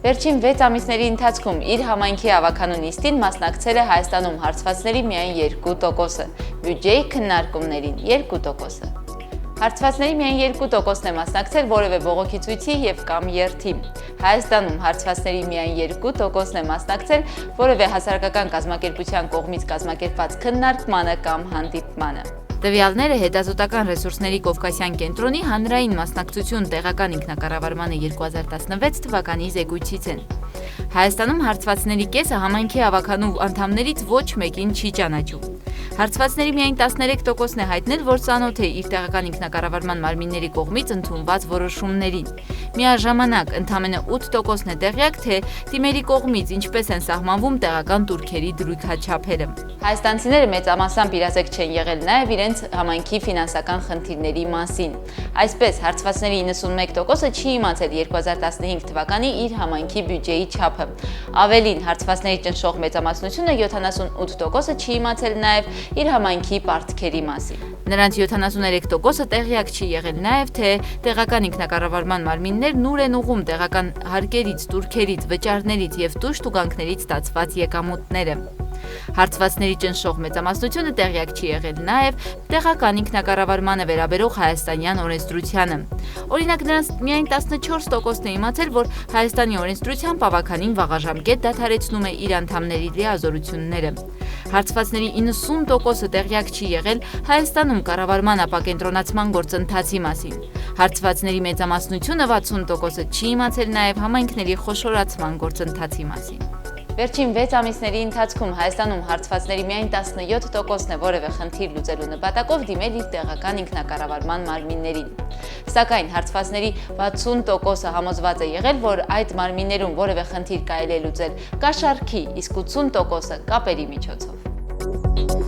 Վերջին 6 ամիսների ընթացքում իր համայնքի ավականու նիստին մասնակցել է Հայաստանում հարցվածների միայն 2%-ը, բյուջեի քննարկումներին 2%-ը։ Հարցվածների միայն 2%-ն է մասնակցել որևէ բողոքի ցույցի եւ կամ երթի։ Հայաստանում հարցվածների միայն 2%-ն է մասնակցել որևէ հասարակական կազմակերպության կողմից կազմակերպված քննարկմանը կամ հանդիպմանը։ Տվյալները հետազոտական ռեսուրսների Կովկասյան կենտրոնի հանրային մասնակցություն տեղական ինքնակառավարմանը 2016 թվականի զեկույցից են։ Հայաստանում հարցվածների կեսը համայնքի ավականու անդամներից ոչ մեկին չի ճանաչում։ Հարցվածների միայն 13%-ն է հայտնել, որ ծանոթ է իր տեղական ինքնակառավարման մարմինների կողմից ընդունված որոշումներին։ Միաժամանակ ընդամենը 8%-ն է տեղյակ, թե թիմերի կողմից ինչպես են սահմանվում տեղական տուրքերի դրույքաչափերը։ Հայաստանցիները մեծամասամբ իրազեկ չեն եղել նաև իրենց համայնքի ֆինանսական խնդիրների մասին։ Այսպես, հարցվածների 91%-ը չի իմացել 2015 թվականի իր համայնքի բյուջեի չափը։ Ավելին, հարցվածների ճնշող մեծամասնությունը 78%-ը չի իմացել նաև իր համայնքի պարտքերի մասին։ Նրանց 73%-ը տեղյակ չի եղել նաև, թե տեղական ինքնակառավարման մարմիններն ուր են ուղղում տեղական հարկերից, տուրքերից, վճարներից եւ տուժ տուգանքներից ստացված եկամուտները։ Հարցվածների ճնշող մեծամասնությունը տեղյակ չի եղել նաև տեղական ինքնակառավարմանը վերաբերող հայաստանյան օրենսդրությանը։ Օրինակ, նրանց միայն 14%-ն է իմացել, որ Հայաստանի օրենսդրությամբ ավականին վաղաժամկետ դադարեցնում է իր անդամների լիազորությունները։ Հարցվածների 90%-ը տեղյակ չի եղել Հայաստանում կառավարման ապակենտրոնացման գործընթացի մասին։ Հարցվածների մեծամասնությունը 60%-ը չի իմացել նաև համայնքների խոշորացման գործընթացի մասին։ Վերջին 6 ամիսների ընթացքում Հայաստանում հարցվածների միայն 17%-ն է որևէ խնդիր լուծելու նպատակով դիմել իր տեղական ինքնակառավարման մարմիններին։ Սակայն հարցվածների 60%-ը համոզված է եղել, որ այդ մարմիններում որևէ խնդիր կարելի է լուծել կաշառքի, իսկ 80%-ը կապերի միջոցով։